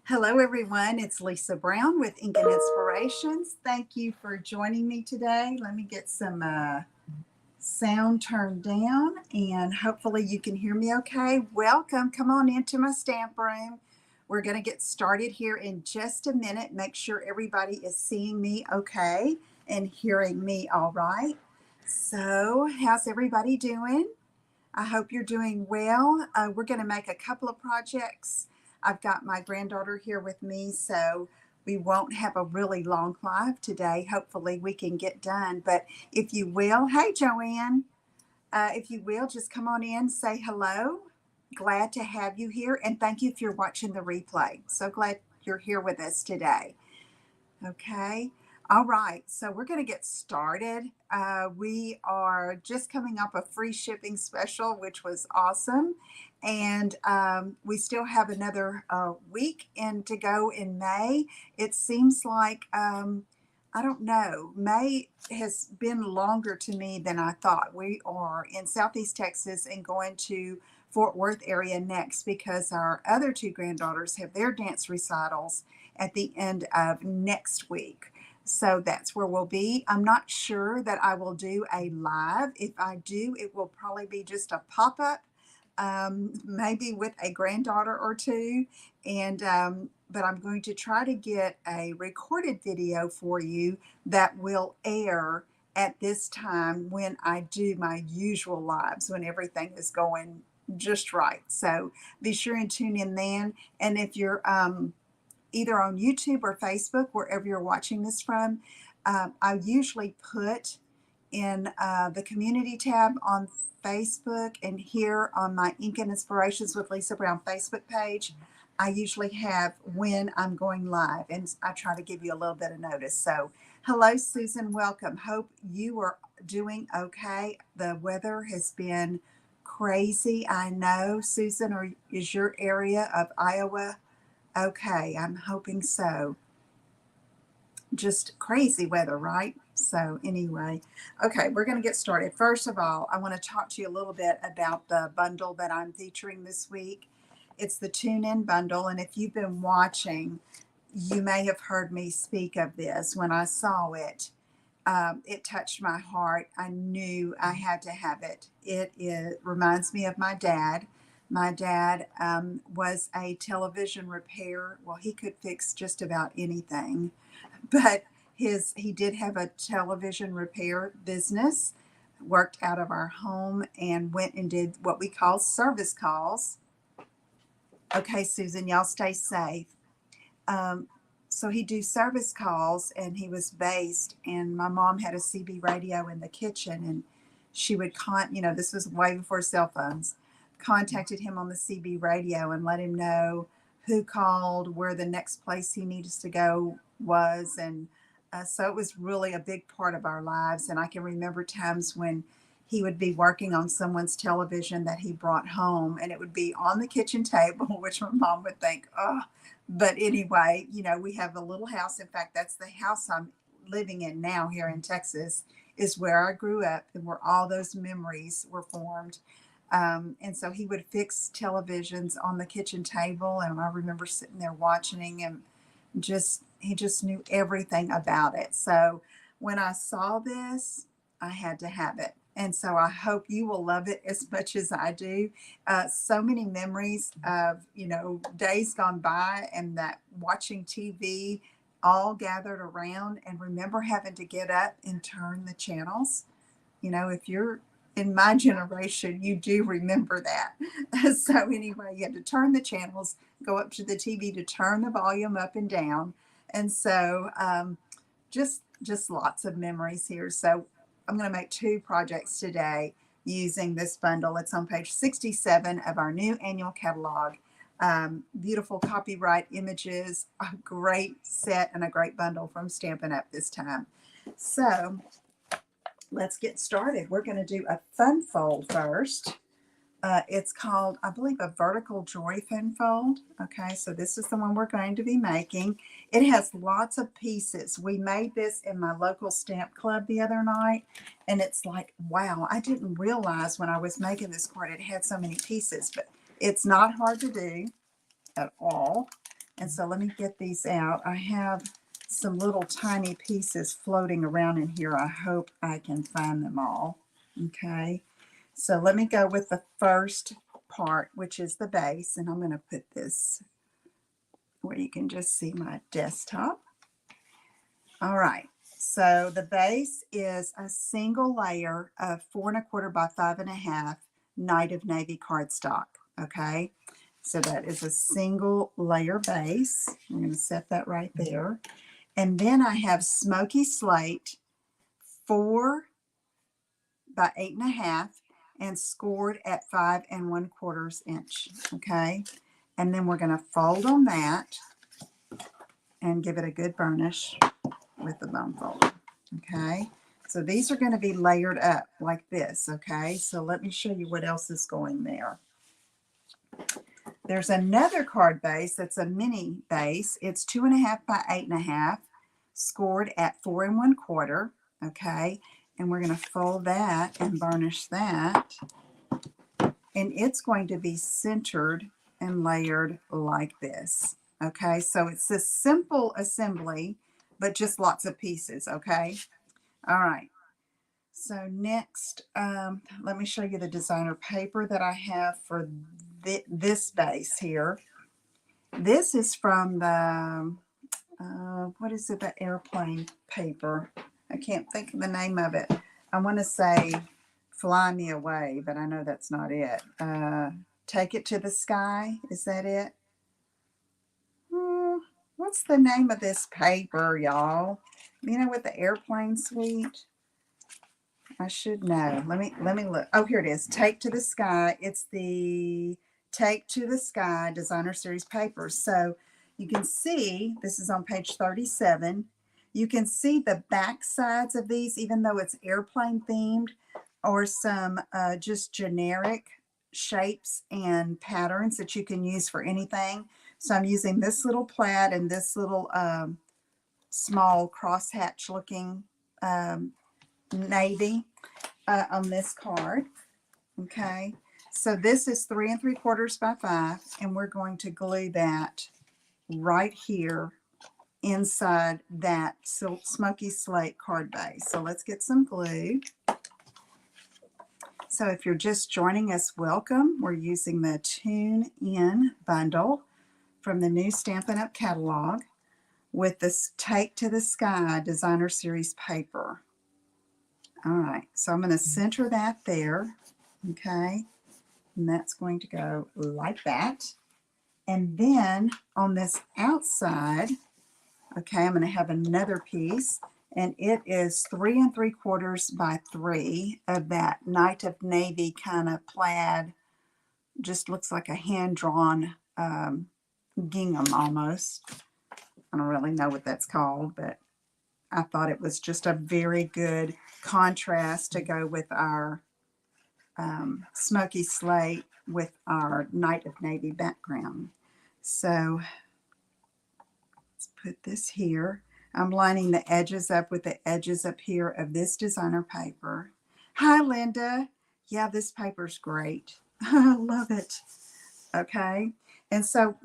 Hello, everyone. It's Lisa Brown with Ink and Inspirations. Thank you for joining me today. Let me get some sound turned down and hopefully you can hear me okay. Welcome. Come on into my stamp room. We're going to get started here in just a minute. Make sure everybody is seeing me okay and hearing me all right. So, how's everybody doing? I hope you're doing well. We're going to make a couple of projects. I've got my granddaughter here with me, so we won't have a really long live today. Hopefully, we can get done. But if you will, hey, Joanne, if you will, just come on in, say hello. Glad to have you here, and thank you if you're watching the replay. So glad you're here with us today. Okay. All right. So we're going to get started. We are just coming up a free shipping special, which was awesome. And we still have another week to go in May. It seems like, I don't know, May has been longer to me than I thought. We are in Southeast Texas and going to Fort Worth area next because our other two granddaughters have their dance recitals at the end of next week. So that's where we'll be. I'm not sure that I will do a live. If I do, it will probably be just a pop up, maybe with a granddaughter or two. And but I'm going to try to get a recorded video for you that will air at this time when I do my usual lives, when everything is going just right. So be sure and tune in then. And if you're either on YouTube or Facebook, wherever you're watching this from, I usually put in the community tab on Facebook and here on my Ink and Inspirations with Lisa Brown Facebook page. I usually have when I'm going live, and I try to give you a little bit of notice. So, hello, Susan. Welcome. Hope you are doing okay. The weather has been crazy. I know, Susan, or is your area of Iowa okay? I'm hoping so. Just crazy weather, right? So, anyway, okay, we're going to get started. First of all, I want to talk to you a little bit about the bundle that I'm featuring this week. It's the Tune In bundle. And if you've been watching, you may have heard me speak of this. When I saw it, it touched my heart. I knew I had to have it. It reminds me of my dad. My dad was a television repair. Well, he could fix just about anything, but he did have a television repair business, worked out of our home, and went and did what we call service calls. Okay, Susan, y'all stay safe. Um, so he'd do service calls, and he was based, and my mom had a CB radio in the kitchen, and she would this was way before cell phones, contacted him on the CB radio and let him know who called, where the next place he needed to go was. And so it was really a big part of our lives. And I can remember times when he would be working on someone's television that he brought home, and it would be on the kitchen table, which my mom would think, oh, but anyway, we have a little house. In fact, that's the house I'm living in now here in Texas, is where I grew up and where all those memories were formed. And so he would fix televisions on the kitchen table. And I remember sitting there watching him. He just knew everything about it. So when I saw this, I had to have it. And so I hope you will love it as much as I do. So many memories of, days gone by and that watching TV all gathered around, and remember having to get up and turn the channels. If you're in my generation, you do remember that. So anyway, you had to turn the channels, go up to the TV to turn the volume up and down. And so just lots of memories here. So I'm going to make two projects today using this bundle. It's on page 67 of our new annual catalog. Beautiful copyright images, a great set and a great bundle from Stampin' Up this time. So let's get started. We're going to do a fun fold first. It's called, I believe, a vertical joy fun fold. Okay, so this is the one we're going to be making. It has lots of pieces. We made this in my local stamp club the other night, and it's like, wow, I didn't realize when I was making this card it had so many pieces, but it's not hard to do at all. And so let me get these out. I have some little tiny pieces floating around in here. I hope I can find them all. Okay, so let me go with the first part, which is the base, and I'm going to put this where you can just see my desktop. All right, so the base is a single layer of 4 1/4 by 5 1/2 Night of Navy cardstock. Okay, so that is a single layer base. I'm going to set that right there. And then I have Smoky Slate 4 by 8 1/2 and scored at 5 1/4 inch. Okay, and then we're going to fold on that and give it a good burnish with the bone folder. Okay, so these are going to be layered up like this. Okay, so let me show you what else is going there. There's another card base that's a mini base. It's 2 1/2 by 8 1/2, scored at 4 1/4. Okay, and we're going to fold that and burnish that, and it's going to be centered and layered like this. Okay, so it's a simple assembly, but just lots of pieces. Okay, all right. So next, let me show you the designer paper that I have for this base here. This is from the, what is it, the airplane paper. I can't think of the name of it. I want to say Fly Me Away, but I know that's not it. Take It to the Sky, is that it? What's the name of this paper, y'all? You know, with the airplane suite? I should know. Let me look. Oh, here it is. Take to the Sky. It's the Take to the Sky Designer Series paper. So you can see, this is on page 37. You can see the back sides of these, even though it's airplane themed, or some just generic shapes and patterns that you can use for anything. So I'm using this little plaid and this little small crosshatch looking navy on this card. Okay, so this is 3 3/4 by 5, and we're going to glue that right here inside that Smoky Slate card base. So let's get some glue. So if you're just joining us, welcome. We're using the Tune In bundle from the new Stampin' Up! Catalog with this Take to the Sky Designer Series paper. All right, so I'm going to center that there, okay, and that's going to go like that. And then on this outside, okay, I'm going to have another piece, and it is 3 3/4 by 3 of that Night of Navy kind of plaid. Just looks like a hand-drawn gingham almost. I don't really know what that's called, but I thought it was just a very good contrast to go with our Smoky Slate with our Night of Navy background. So let's put this here. I'm lining the edges up with the edges up here of this designer paper. Hi, Linda. Yeah, this paper's great. I love it. Okay. And so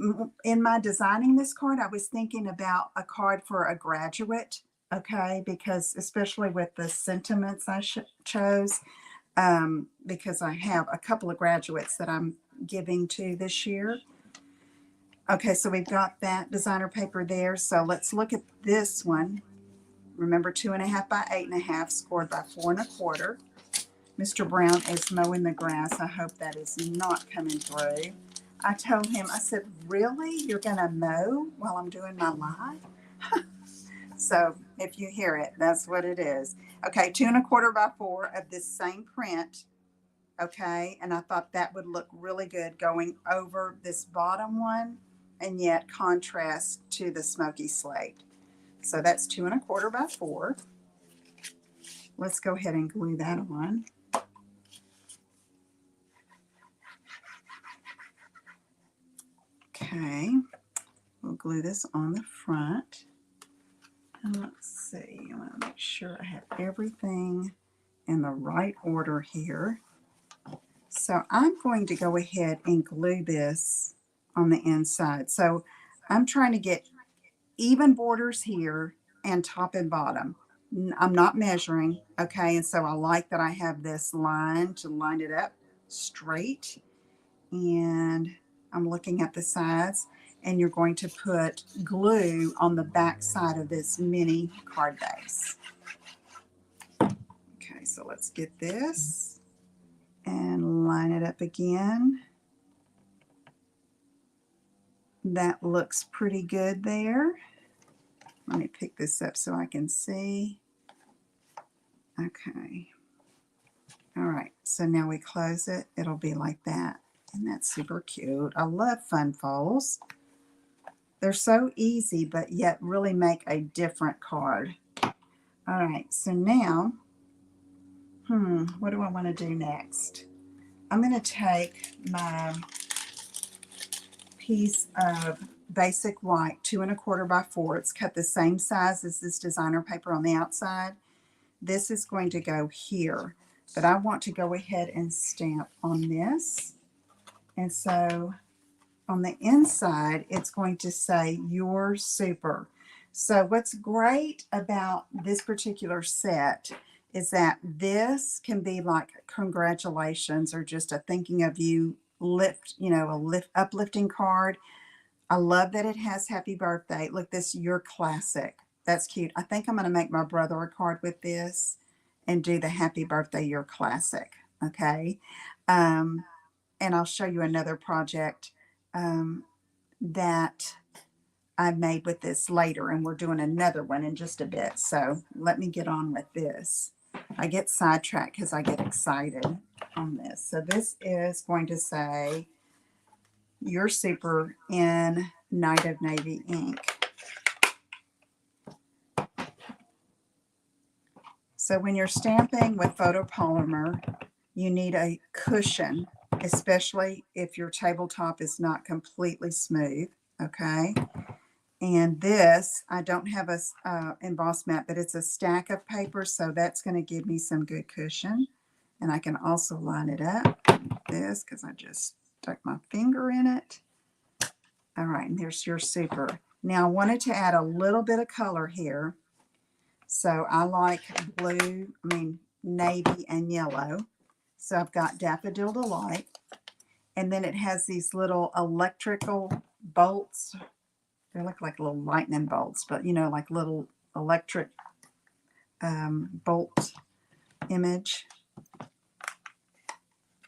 in my designing this card, I was thinking about a card for a graduate. Okay, because especially with the sentiments I chose, because I have a couple of graduates that I'm giving to this year. Okay, so we've got that designer paper there. So let's look at this one. Remember, 2 1/2 by 8 1/2, scored by 4 1/4. Mr. Brown is mowing the grass. I hope that is not coming through. I told him, I said, really? You're going to mow while I'm doing my live? So if you hear it, that's what it is. Okay, 2 1/4 by 4 of this same print. Okay, and I thought that would look really good going over this bottom one and yet contrast to the Smoky Slate. So that's 2 1/4 by 4. Let's go ahead and glue that on. Okay, we'll glue this on the front. And let's see, I want to make sure I have everything in the right order here. So I'm going to go ahead and glue this on the inside. So I'm trying to get even borders here and top and bottom. I'm not measuring, okay? And so I like that I have this line to line it up straight. And I'm looking at the sides, and you're going to put glue on the back side of this mini card base. Okay, so let's get this and line it up again. That looks pretty good there. Let me pick this up so I can see. Okay. All right, so now we close it. It'll be like that. And that's super cute. I love fun folds. They're so easy, but yet really make a different card. All right, so now, what do I want to do next? I'm going to take my piece of basic white 2 1/4 by 4. It's cut the same size as this designer paper on the outside. This is going to go here, but I want to go ahead and stamp on this. And so on the inside, it's going to say "You're super." So what's great about this particular set is that this can be like congratulations or just a thinking of you uplifting card. I love that it has happy birthday. Look, this Your Classic. That's cute. I think I'm going to make my brother a card with this and do the happy birthday Your Classic. Okay. And I'll show you another project that I made with this later, and we're doing another one in just a bit. So let me get on with this. I get sidetracked because I get excited on this. So this is going to say "You're super" in Night of Navy ink. So when you're stamping with photopolymer, you need a cushion, especially if your tabletop is not completely smooth, okay? And this, I don't have a emboss mat, but it's a stack of paper, so that's going to give me some good cushion. And I can also line it up like this because I just stuck my finger in it. All right, and there's Your Super. Now I wanted to add a little bit of color here. So I like navy and yellow. So I've got Daffodil Delight. And then it has these little electrical bolts. They look like little lightning bolts, but like little electric bolt image.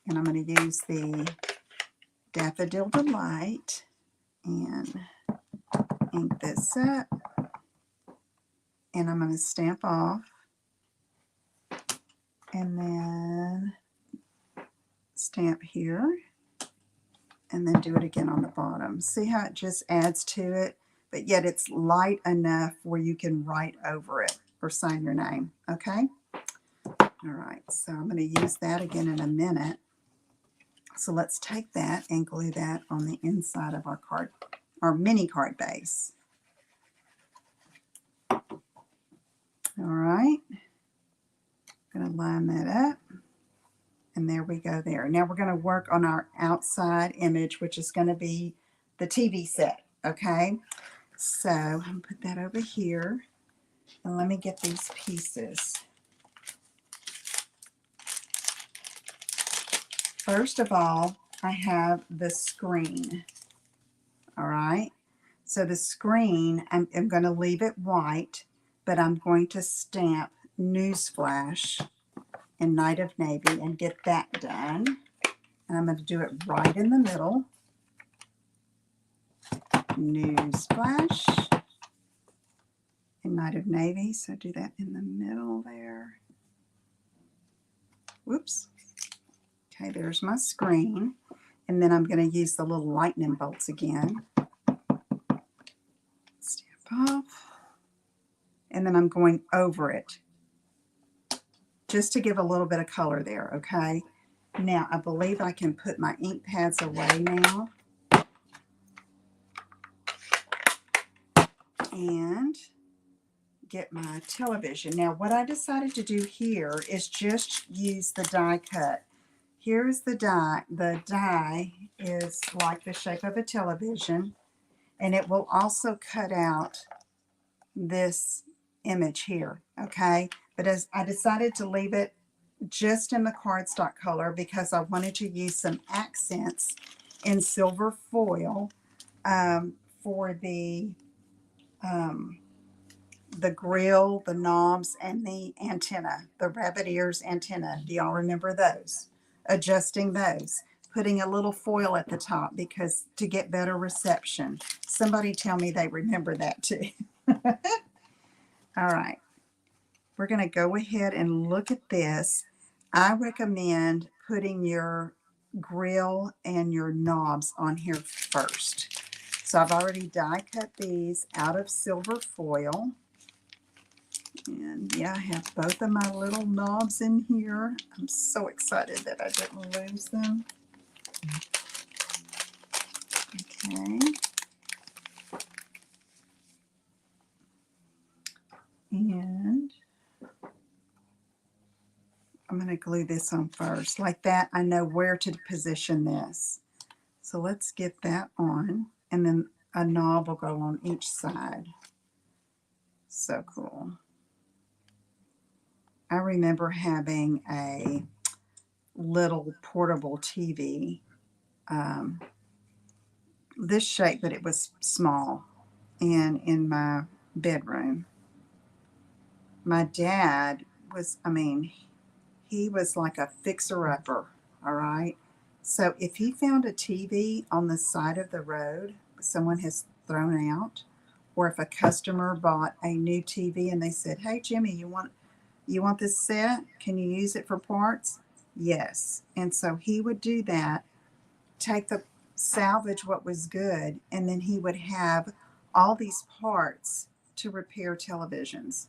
And I'm going to use the Daffodil Delight and ink this up. And I'm going to stamp off. And then stamp here. And then do it again on the bottom. See how it just adds to it, but yet it's light enough where you can write over it or sign your name, okay? All right, so I'm going to use that again in a minute. So let's take that and glue that on the inside of our mini card base. All right, I'm going to line that up. And there we go there. Now we're going to work on our outside image, which is going to be the TV set, okay? So I'm going to put that over here. And let me get these pieces. First of all, I have the screen, all right? So the screen, I'm going to leave it white, but I'm going to stamp Newsflash in Night of Navy and get that done. And I'm going to do it right in the middle. Newsflash in Night of Navy. So do that in the middle there. Whoops. Okay, there's my screen. And then I'm going to use the little lightning bolts again. Stamp off. And then I'm going over it, just to give a little bit of color there, okay? Now, I believe I can put my ink pads away now. And get my television. Now, what I decided to do here is just use the die cut. Here's the die. The die is like the shape of a television. And it will also cut out this image here, okay? But as I decided to leave it just in the cardstock color because I wanted to use some accents in silver foil for the grill, the knobs, and the antenna, the rabbit ears antenna. Do y'all remember those? Adjusting those, putting a little foil at the top because to get better reception. Somebody tell me they remember that too. All right, we're going to go ahead and look at this. I recommend putting your grill and your knobs on here first. So I've already die cut these out of silver foil. And yeah, I have both of my little knobs in here. I'm so excited that I didn't lose them. Okay. And I'm going to glue this on first. Like that, I know where to position this. So let's get that on. And then a knob will go on each side. So cool. I remember having a little portable TV, this shape, but it was small, and in my bedroom. My dad was, he was like a fixer-upper, all right? So if he found a TV on the side of the road someone has thrown out, or if a customer bought a new TV and they said, "Hey, Jimmy, you want this set? Can you use it for parts?" Yes. And so he would do that, salvage what was good, and then he would have all these parts to repair televisions.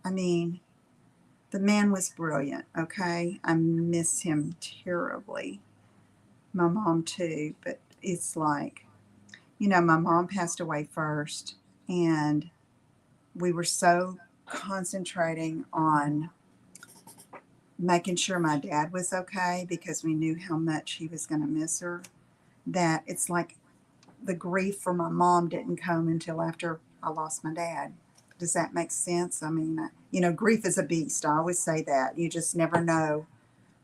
I mean, the man was brilliant, okay? I miss him terribly. My mom too, but it's like, my mom passed away first, and we were so concentrating on making sure my dad was okay because we knew how much he was going to miss her, that it's like the grief for my mom didn't come until after I lost my dad. Does that make sense? I mean, grief is a beast. I always say that. You just never know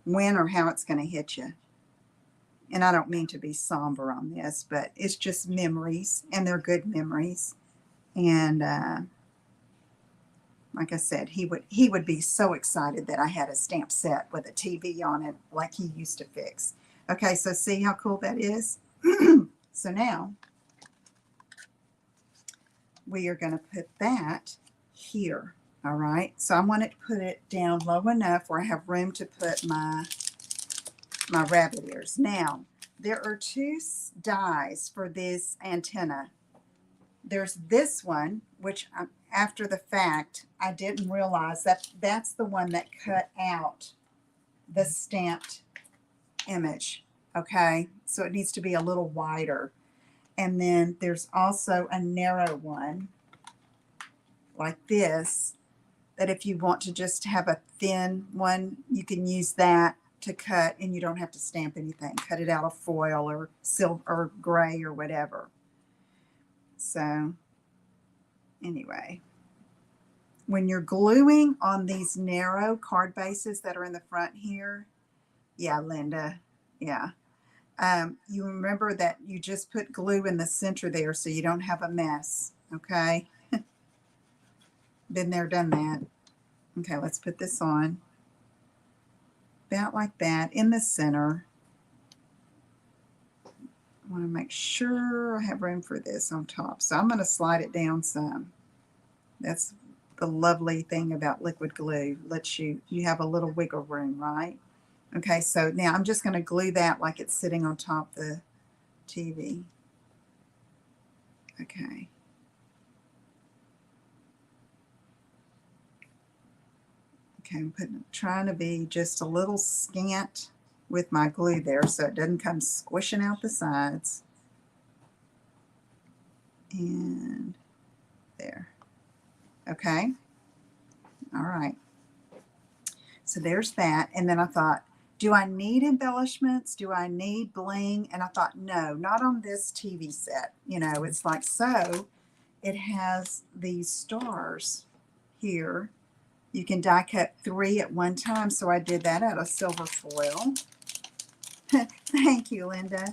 when or how it's going to hit you. And I don't mean to be somber on this, but it's just memories, and they're good memories. And like I said, he would be so excited that I had a stamp set with a TV on it like he used to fix. Okay, so see how cool that is? So now we are going to put that here. All right, so I want to put it down low enough where I have room to put my rabbit ears. Now, there are two dies for this antenna. There's this one, which after the fact, I didn't realize that's the one that cut out the stamped image. Okay, so it needs to be a little wider. And then there's also a narrow one like this, that if you want to just have a thin one, you can use that to cut, and you don't have to stamp anything. Cut it out of foil or silver or gray or whatever. So anyway, when you're gluing on these narrow card bases that are in the front here, yeah, Linda, yeah. You remember that you just put glue in the center there so you don't have a mess, okay? Been there, done that. Okay, let's put this on. About like that in the center. I want to make sure I have room for this on top. So I'm going to slide it down some. That's the lovely thing about liquid glue. Lets you have a little wiggle room, right? Okay, so now I'm just going to glue that like it's sitting on top of the TV. Okay. Okay, I'm trying to be just a little scant with my glue there so it doesn't come squishing out the sides. And there. Okay. All right. So there's that. And then I thought, do I need embellishments? Do I need bling? And I thought, no, not on this TV set. You know, it's like, so it has these stars here. You can die cut 3 at one time. So I did that out of silver foil. Thank you, Linda.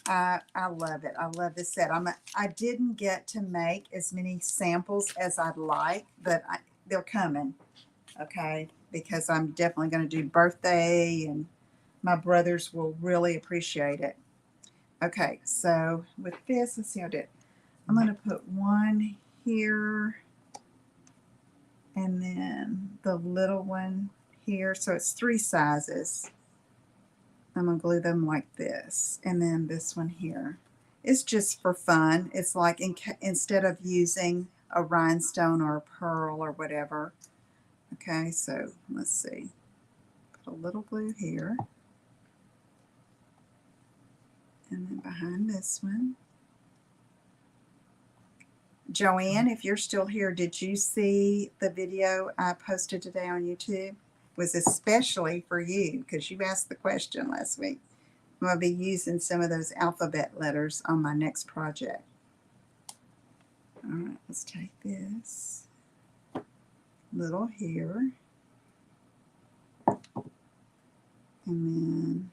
I love it. I love this set. I didn't get to make as many samples as I'd like, but they're coming, okay? Because I'm definitely going to do birthday, and my brothers will really appreciate it. Okay, so with this, let's see how I did. I'm going to put one here, and then the little one here. So it's 3 sizes. I'm going to glue them like this, and then this one here. It's just for fun. It's like instead of using a rhinestone or a pearl or whatever. Okay, so let's see. Put a little glue here. And then behind this one. Joanne, if you're still here, did you see the video I posted today on YouTube? Was especially for you because you asked the question last week. I'm going to be using some of those alphabet letters on my next project. All right, let's take this little here, and then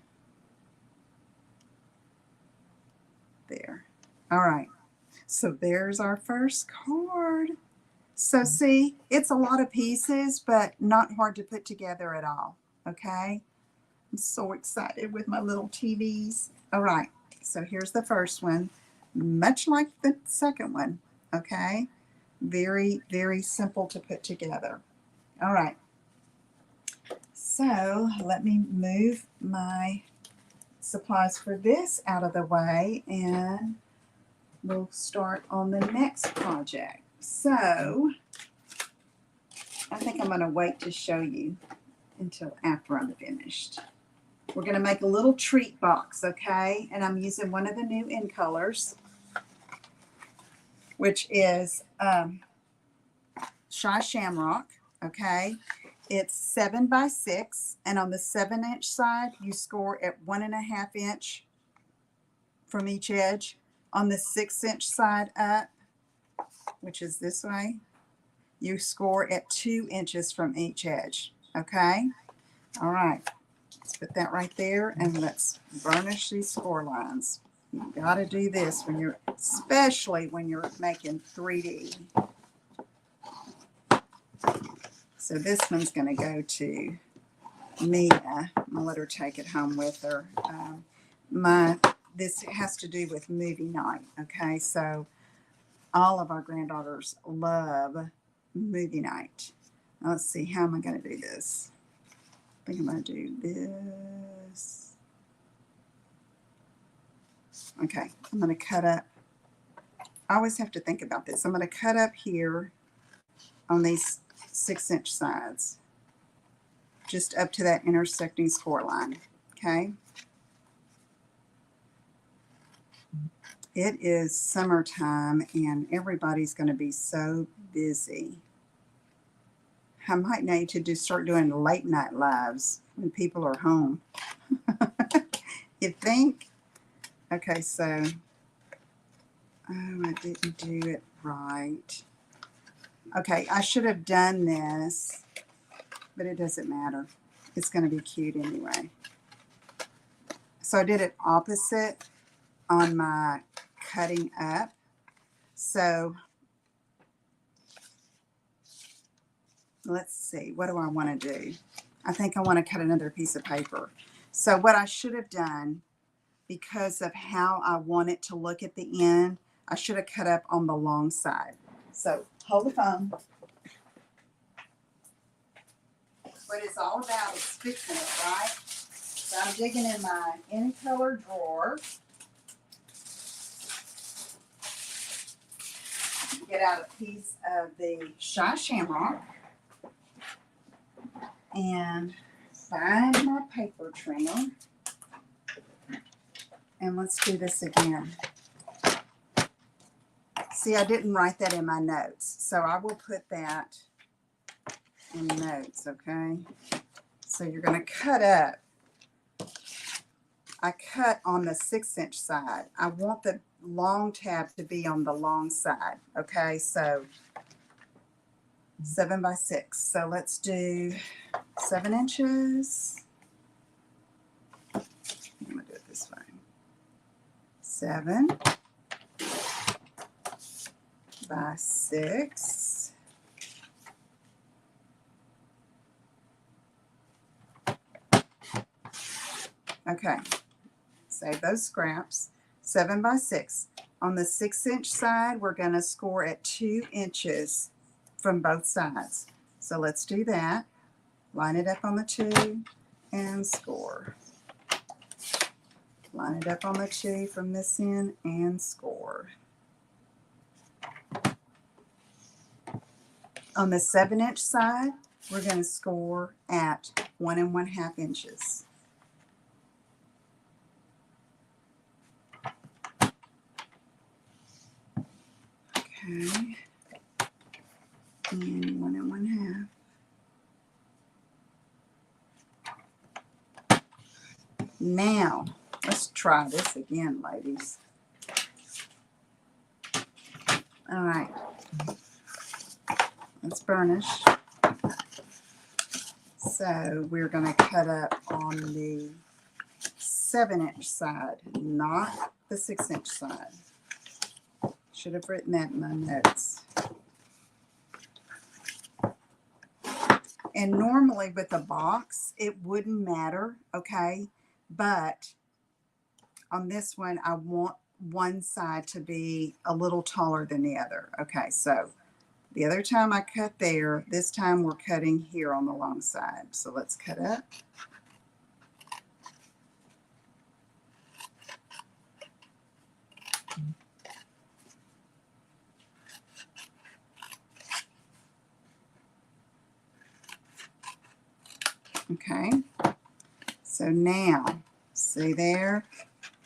there. All right, so there's our first card. So see, it's a lot of pieces, but not hard to put together at all, okay? I'm so excited with my little TVs. All right, so here's the first one, much like the second one, okay? Very, very simple to put together. All right, so let me move my supplies for this out of the way, and we'll start on the next project. So I think I'm going to wait to show you until after I'm finished. We're going to make a little treat box, okay? And I'm using one of the new in colors, which is Shy Shamrock, okay? It's 7 by 6, and on the 7-inch side, you score at 1.5 inch from each edge. On the 6-inch side up, which is this way, you score at 2 inches from each edge, okay? All right, let's put that right there, and let's burnish these score lines. You got to do this when you're, especially when you're making 3D. So this one's going to go to Mia. I'm going to let her take it home with her. This has to do with movie night, okay? So all of our granddaughters love movie night. Now let's see, how am I going to do this? I think I'm going to do this. Okay, I'm going to cut up. I always have to think about this. I'm going to cut up here on these 6-inch sides, just up to that intersecting score line, okay? It is summertime, and everybody's going to be so busy. I might need to start doing late night lives when people are home. You think? Okay, so, oh, I didn't do it right. Okay, I should have done this, but it doesn't matter. It's going to be cute anyway. So I did it opposite on my cutting up. So let's see, what do I want to do? I think I want to cut another piece of paper. So what I should have done, because of how I want it to look at the end, I should have cut up on the long side. So hold the phone. What it's all about is fixing it, right? So I'm digging in my in color drawer. Get out a piece of the Shy Shamrock and find my paper trimmer. And let's do this again. See, I didn't write that in my notes, so I will put that in notes, okay? So you're going to cut up. I cut on the 6-inch side. I want the long tab to be on the long side. Okay, so 7 by 6. So let's do 7 inches. I'm going to do it this way. 7 by 6. Okay, save those scraps. 7 by 6. On the 6-inch side, we're going to score at 2 inches from both sides. So let's do that. Line it up on the 2 and score. Line it up on the 2 from this end and score. On the 7-inch side, we're going to score at 1 1/2 inches. Okay, and 1 1/2. Now, let's try this again, ladies. All right, let's burnish. So we're going to cut up on the 7-inch side, not the 6-inch side. Should have written that in my notes. And normally with a box, it wouldn't matter, okay? But on this one, I want one side to be a little taller than the other. Okay, so the other time I cut there, this time we're cutting here on the long side. So let's cut up. Okay, so now, see there?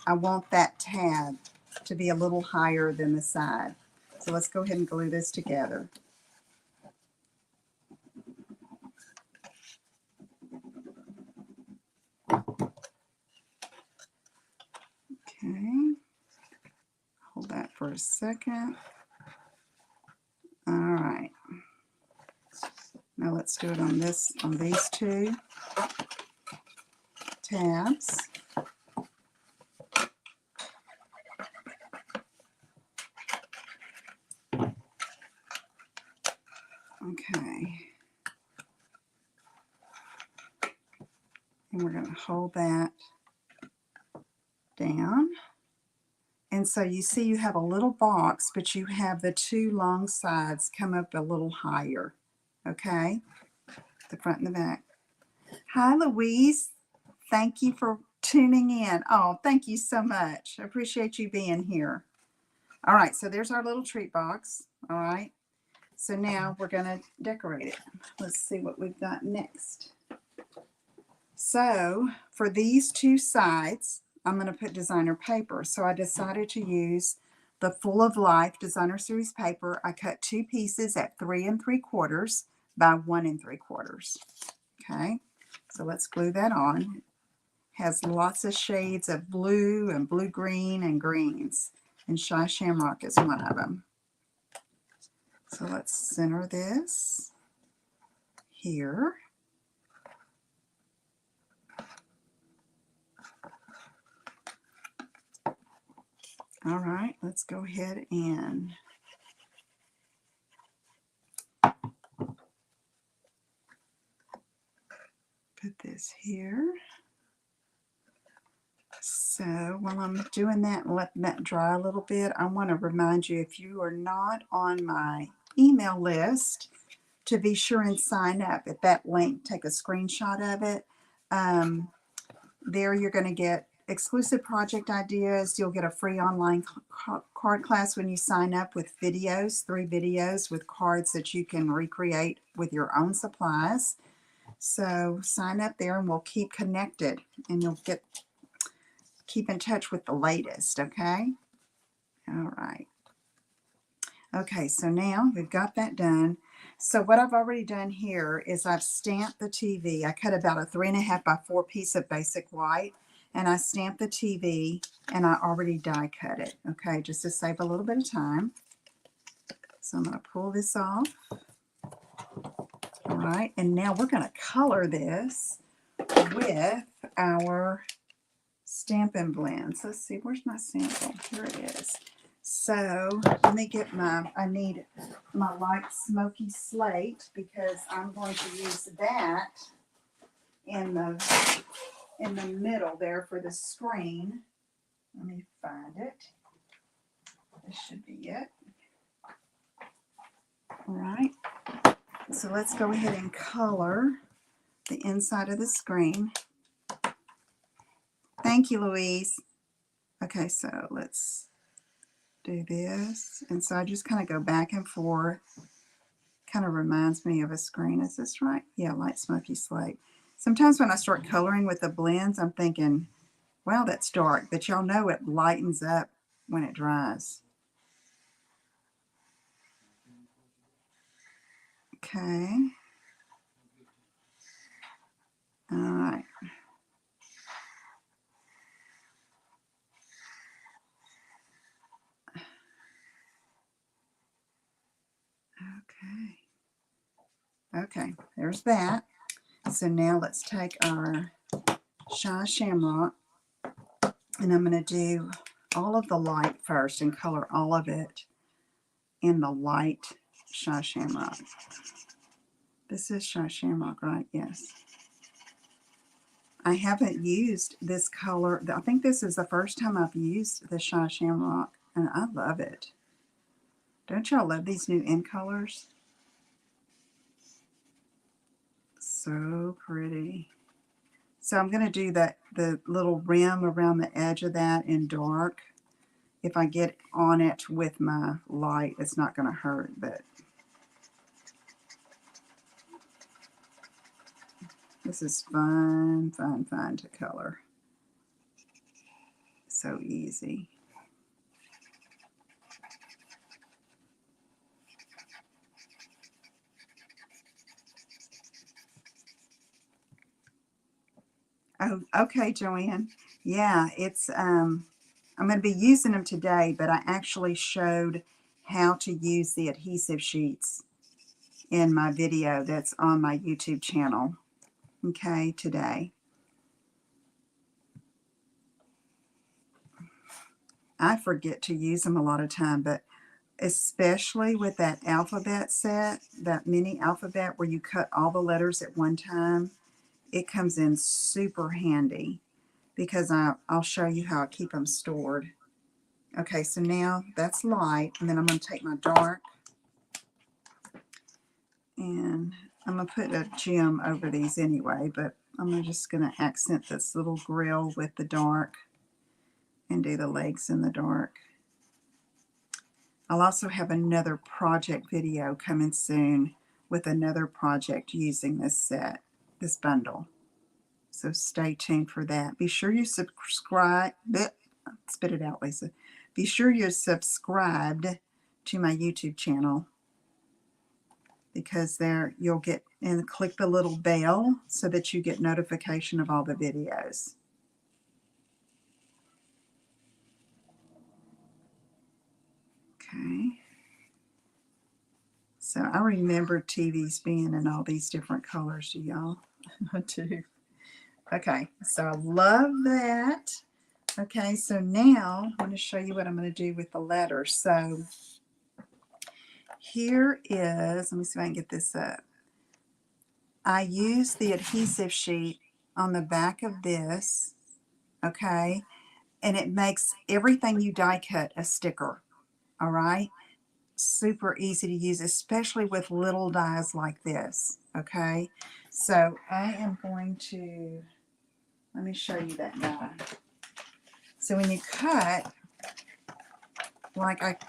I want that tab to be a little higher than the side. So let's go ahead and glue this together. Okay, hold that for a second. All right. Now let's do it on these 2 tabs. Okay. And we're going to hold that down. And so you see you have a little box, but you have the 2 long sides come up a little higher. Okay? The front and the back. Hi, Louise. Thank you for tuning in. Oh, thank you so much. I appreciate you being here. All right, so there's our little treat box. All right. So now we're going to decorate it. Let's see what we've got next. So for these 2 sides, I'm going to put designer paper. So I decided to use the Full of Life Designer Series paper. I cut 2 pieces at 3 3/4 by 1 3/4. Okay, so let's glue that on. Has lots of shades of blue and blue-green and greens. And Shy Shamrock is one of them. So let's center this here. All right, let's go ahead and put this here. So while I'm doing that and letting that dry a little bit, I want to remind you, if you are not on my email list, to be sure and sign up at that link. Take a screenshot of it. There you're going to get exclusive project ideas. You'll get a free online card class when you sign up with videos, 3 videos with cards that you can recreate with your own supplies. So sign up there and we'll keep connected and you'll keep in touch with the latest, okay? All right. Okay, so now we've got that done. So what I've already done here is I've stamped the TV. I cut about a 3.5 by 4 piece of basic white, and I stamped the TV, and I already die cut it, okay, just to save a little bit of time. So I'm going to pull this off. All right, and now we're going to color this with our Stampin' blends. Let's see, where's my sample? Here it is. So let me get I need my light smoky slate because I'm going to use that in the middle there for the screen. Let me find it. This should be it. All right. So let's go ahead and color the inside of the screen. Thank you, Louise. Okay, so let's do this. And so I just kind of go back and forth. Kind of reminds me of a screen. Is this right? Yeah, light smoky slate. Sometimes when I start coloring with the blends, I'm thinking, wow, that's dark. But y'all know it lightens up when it dries. Okay. All right. Okay. Okay, there's that. So now let's take our Shy Shamrock, and I'm going to do all of the light first and color all of it in the light Shy Shamrock. This is Shy Shamrock, right? Yes. I haven't used this color. I think this is the first time I've used the Shy Shamrock, and I love it. Don't y'all love these new in colors? So pretty. So I'm going to do the little rim around the edge of that in dark. If I get on it with my light, it's not going to hurt, but this is fun, fun, fun to color. So easy. Oh, okay, Joanne. Yeah, it's I'm going to be using them today, but I actually showed how to use the adhesive sheets in my video that's on my YouTube channel, okay, today. I forget to use them a lot of time, but especially with that alphabet set, that mini alphabet where you cut all the letters at one time, it comes in super handy because I'll show you how I keep them stored. Okay, so now that's light, and then I'm going to take my dark, and I'm going to put a gem over these anyway, but I'm just going to accent this little grill with the dark and do the legs in the dark. I'll also have another project video coming soon with another project using this set, this bundle. So stay tuned for that. Be sure you subscribe. Spit it out, Lisa. Be sure you're subscribed to my YouTube channel, because there you'll get, and click the little bell so that you get notification of all the videos. Okay. So I remember TVs being in all these different colors, do y'all? I do. Okay, so I love that. Okay, so now I'm going to show you what I'm going to do with the letters. So here is, let me see if I can get this up. I use the adhesive sheet on the back of this, okay, and it makes everything you die cut a sticker, all right? Super easy to use, especially with little dies like this, okay? So I am going to, let me show you that die. So when you cut, like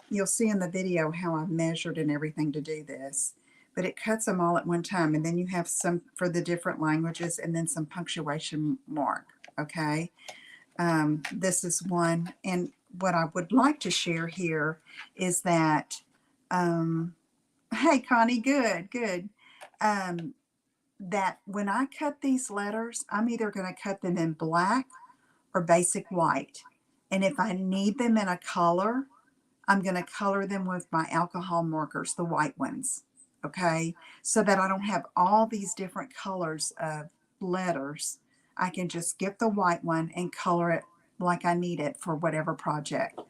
you'll see in the video how I measured and everything to do this, but it cuts them all at one time, and then you have some for the different languages and then some punctuation mark, okay? This is one, and what I would like to share here is that Hey, Connie, good, good. Um, that when I cut these letters, I'm either going to cut them in black or basic white. And if I need them in a color, I'm going to color them with my alcohol markers, the white ones. Okay. So that I don't have all these different colors of letters. I can just get the white one and color it like I need it for whatever project.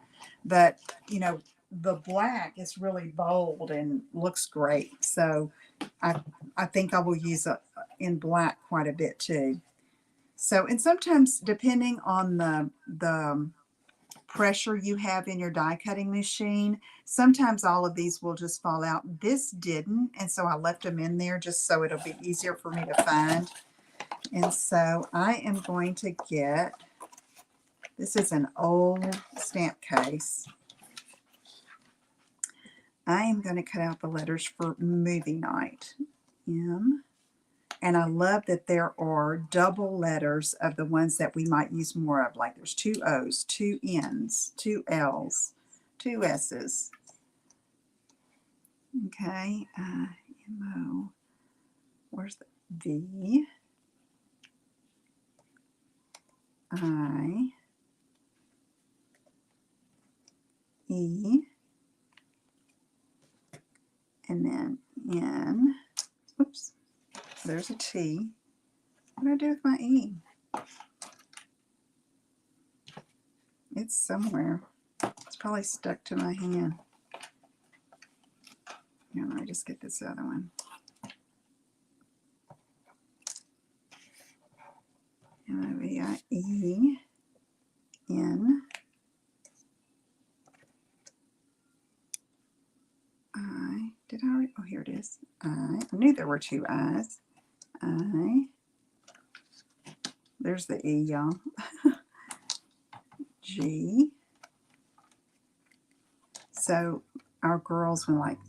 But, you know, the black is really bold and looks great. So I, I think I will use it in black quite a bit too. So, and sometimes depending on the pressure you have in your die cutting machine, sometimes all of these will just fall out. This didn't, and so I left them in there just so it'll be easier for me to find. And so I am going to get, this is an old stamp case. I am going to cut out the letters for movie night. M. And I love that there are double letters of the ones that we might use more of. Like there's 2 O's, 2 N's, 2 L's, 2 S's. Okay. M-O. Where's the V? I. E. And then N. Oops. There's a T. What do I do with my E? It's somewhere. It's probably stuck to my hand. Here, let me just get this other one. M-O-V-I-E. N. I. Did I already? Oh, here it is. I knew there were 2 I's. I. There's the E, y'all. G. So our girls, when like,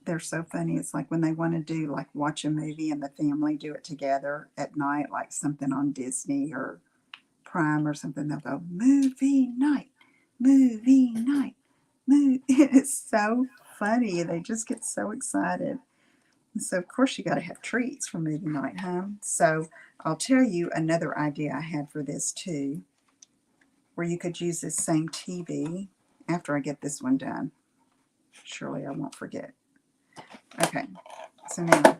they're so funny. It's like when they want to do like watch a movie and the family do it together at night, like something on Disney or Prime or something, they'll go, movie night, movie night, movie. It's so funny. They just get so excited. And so, of course, you got to have treats for movie night, huh? So I'll tell you another idea I had for this too, where you could use this same TV after I get this one done. Surely I won't forget. Okay, so now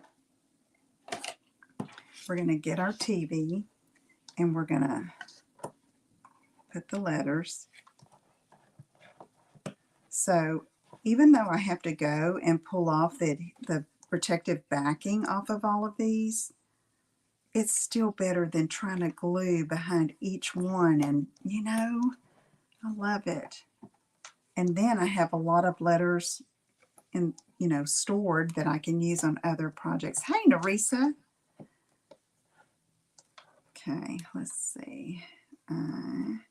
we're going to get our TV and we're going to put the letters. So even though I have to go and pull off the protective backing off of all of these, it's still better than trying to glue behind each one. And, you know, I love it. And then I have a lot of letters in, you know, stored that I can use on other projects. Hey, Narisa. Okay, let's see. I'm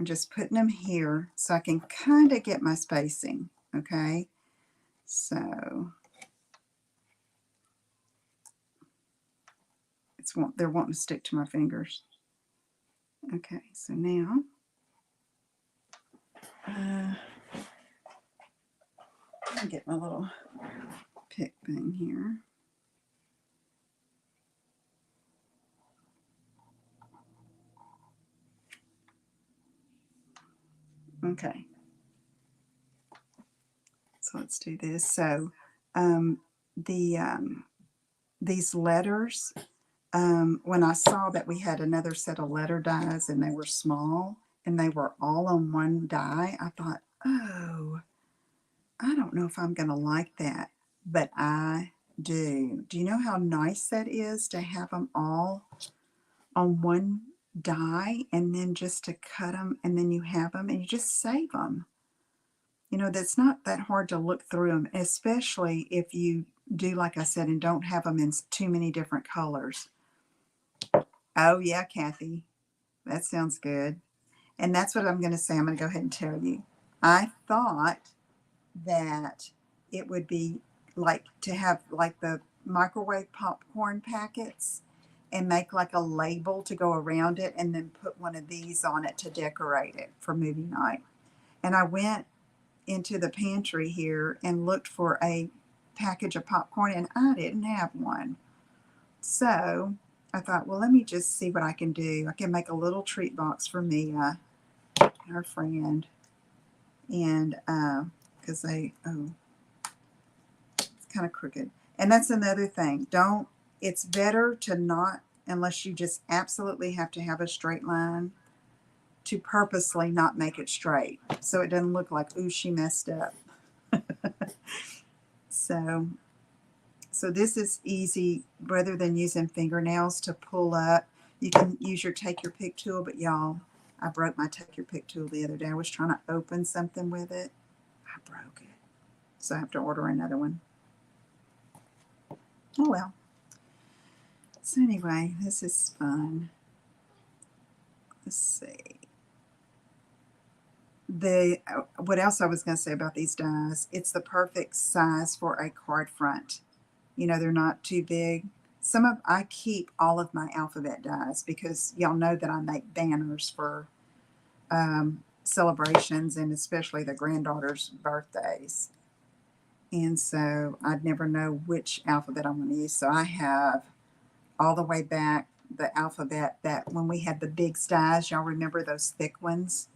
just putting them here so I can kind of get my spacing. Okay, so they're wanting to stick to my fingers. Okay, so now let me get my little pick thing here. Okay, so let's do this. So these letters, when I saw that we had another set of letter dies and they were small and they were all on one die, I thought, oh, I don't know if I'm going to like that, but I do. Do you know how nice that is to have them all on one die and then just to cut them and then you have them and you just save them? You know, that's not that hard to look through them, especially if you do, like I said, and don't have them in too many different colors. Oh, yeah, Kathy. That sounds good. And that's what I'm going to say. I'm going to go ahead and tell you. I thought that it would be like to have like the microwave popcorn packets and make like a label to go around it and then put one of these on it to decorate it for movie night. And I went into the pantry here and looked for a package of popcorn, and I didn't have one. So I thought, well, let me just see what I can do. I can make a little treat box for Mia, our friend, and because it's kind of crooked. And that's another thing. It's better to not, unless you just absolutely have to have a straight line, to purposely not make it straight so it doesn't look like, ooh, she messed up. So this is easy. Rather than using fingernails to pull up, you can use your take your pick tool. But y'all, I broke my take your pick tool the other day. I was trying to open something with it. I broke it. So I have to order another one. Oh well. So anyway, this is fun. Let's see. What else I was going to say about these dies, it's the perfect size for a card front. You know, they're not too big. I keep all of my alphabet dies because y'all know that I make banners for celebrations and especially the granddaughter's birthdays. And so I'd never know which alphabet I'm going to use. So I have all the way back the alphabet that when we had the big dies, y'all remember those thick ones?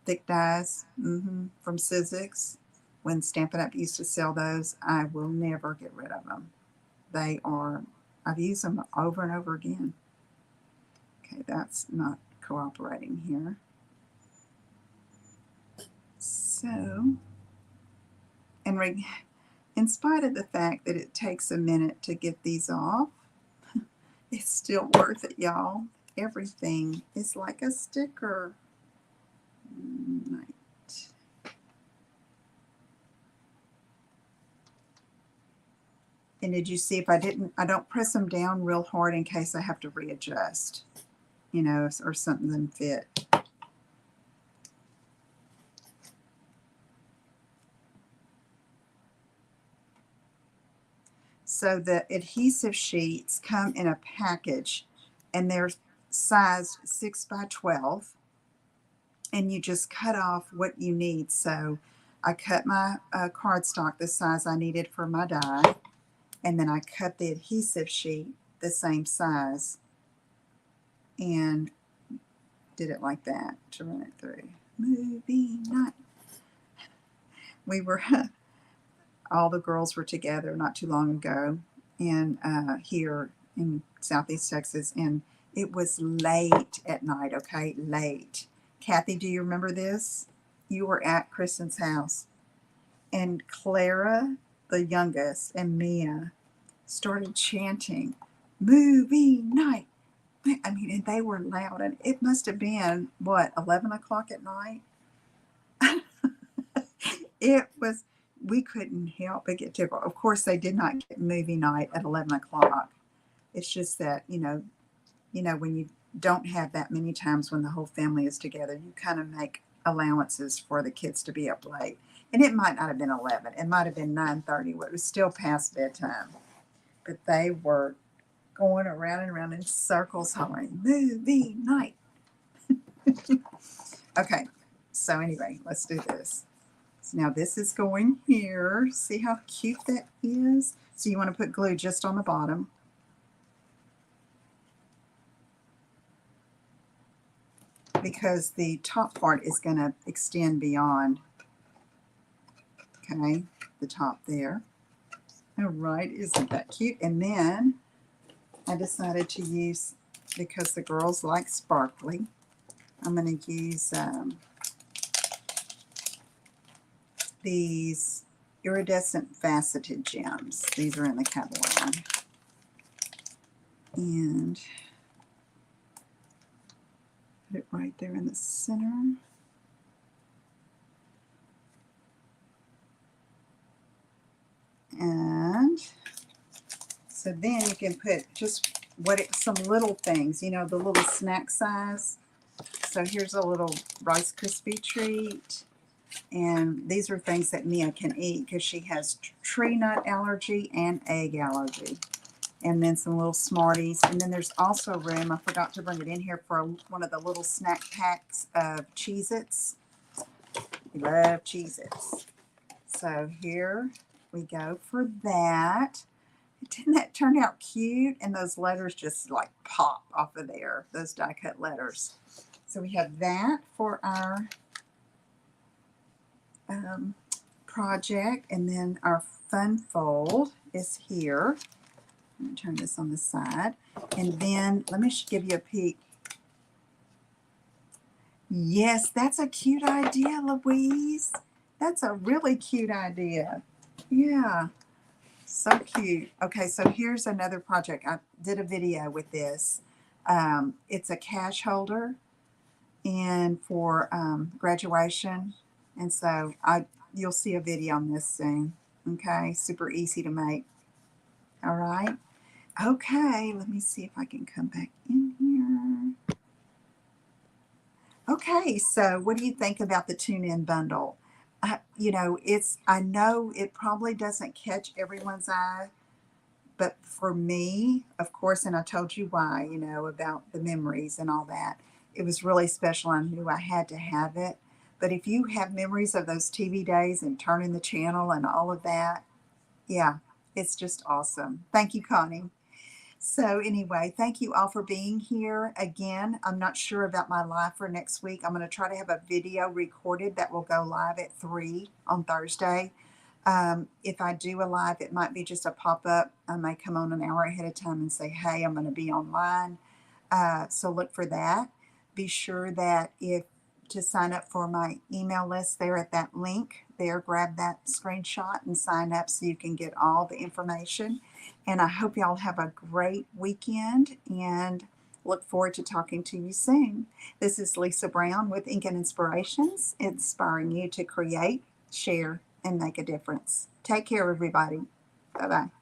Thick dies from Sizzix. When Stampin' Up! Used to sell those, I will never get rid of them. I've used them over and over again. Okay, that's not cooperating here. So, and in spite of the fact that it takes a minute to get these off, it's still worth it, y'all. Everything is like a sticker. Right. And did you see if I don't press them down real hard in case I have to readjust, you know, or something doesn't fit. So the adhesive sheets come in a package and they're sized 6 by 12. And you just cut off what you need. So I cut my cardstock the size I needed for my die, and then I cut the adhesive sheet the same size and did it like that to run it through. Movie night. All the girls were together not too long ago, and here in Southeast Texas, and it was late at night, okay, late. Kathy, do you remember this? You were at Kristen's house, and Clara, the youngest, and Mia started chanting, movie night. I mean, and they were loud, and it must have been, what, 11 o'clock at night? We couldn't help but get tickled. Of course, they did not get movie night at 11 o'clock. It's just that, you know, when you don't have that many times when the whole family is together, you kind of make allowances for the kids to be up late. And it might not have been 11. It might have been 9:30. It was still past bedtime. But they were going around and around in circles hollering, movie night. Okay, so anyway, let's do this. So now this is going here. See how cute that is? So you want to put glue just on the bottom. Because the top part is going to extend beyond, okay, the top there. All right, isn't that cute? And then I decided to use, because the girls like sparkly, I'm going to use these iridescent faceted gems. These are in the catalog. And put it right there in the center. And so then you can put just some little things, you know, the little snack size. So here's a little Rice Krispie treat. And these are things that Mia can eat because she has tree nut allergy and egg allergy. And then some little Smarties. And then there's also room, I forgot to bring it in here, for one of the little snack packs of Cheez-Its. We love Cheez-Its. So here we go for that. Didn't that turn out cute? And those letters just like pop off of there, those die cut letters. So we have that for our project, and then our fun fold is here. Let me turn this on the side, and then let me give you a peek. Yes, that's a cute idea, Louise. That's a really cute idea. Yeah, so cute. Okay, so here's another project. I did a video with this. It's a cash holder and for graduation, and so you'll see a video on this soon. Okay, super easy to make. All right. Okay, let me see if I can come back in here. Okay, so what do you think about the tune-in bundle? I know it probably doesn't catch everyone's eye, but for me, of course, and I told you why, about the memories and all that. It was really special. I knew I had to have it. But if you have memories of those TV days and turning the channel and all of that, yeah, it's just awesome. Thank you, Connie. So anyway, thank you all for being here. Again, I'm not sure about my live for next week. I'm going to try to have a video recorded that will go live at 3 on Thursday. If I do a live, it might be just a pop-up. I may come on an hour ahead of time and say, hey, I'm going to be online. So look for that. Be sure that to sign up for my email list there at that link there, grab that screenshot and sign up so you can get all the information. And I hope y'all have a great weekend and look forward to talking to you soon. This is Lisa Brown with Ink and Inspirations, inspiring you to create, share, and make a difference. Take care, everybody. Bye-bye.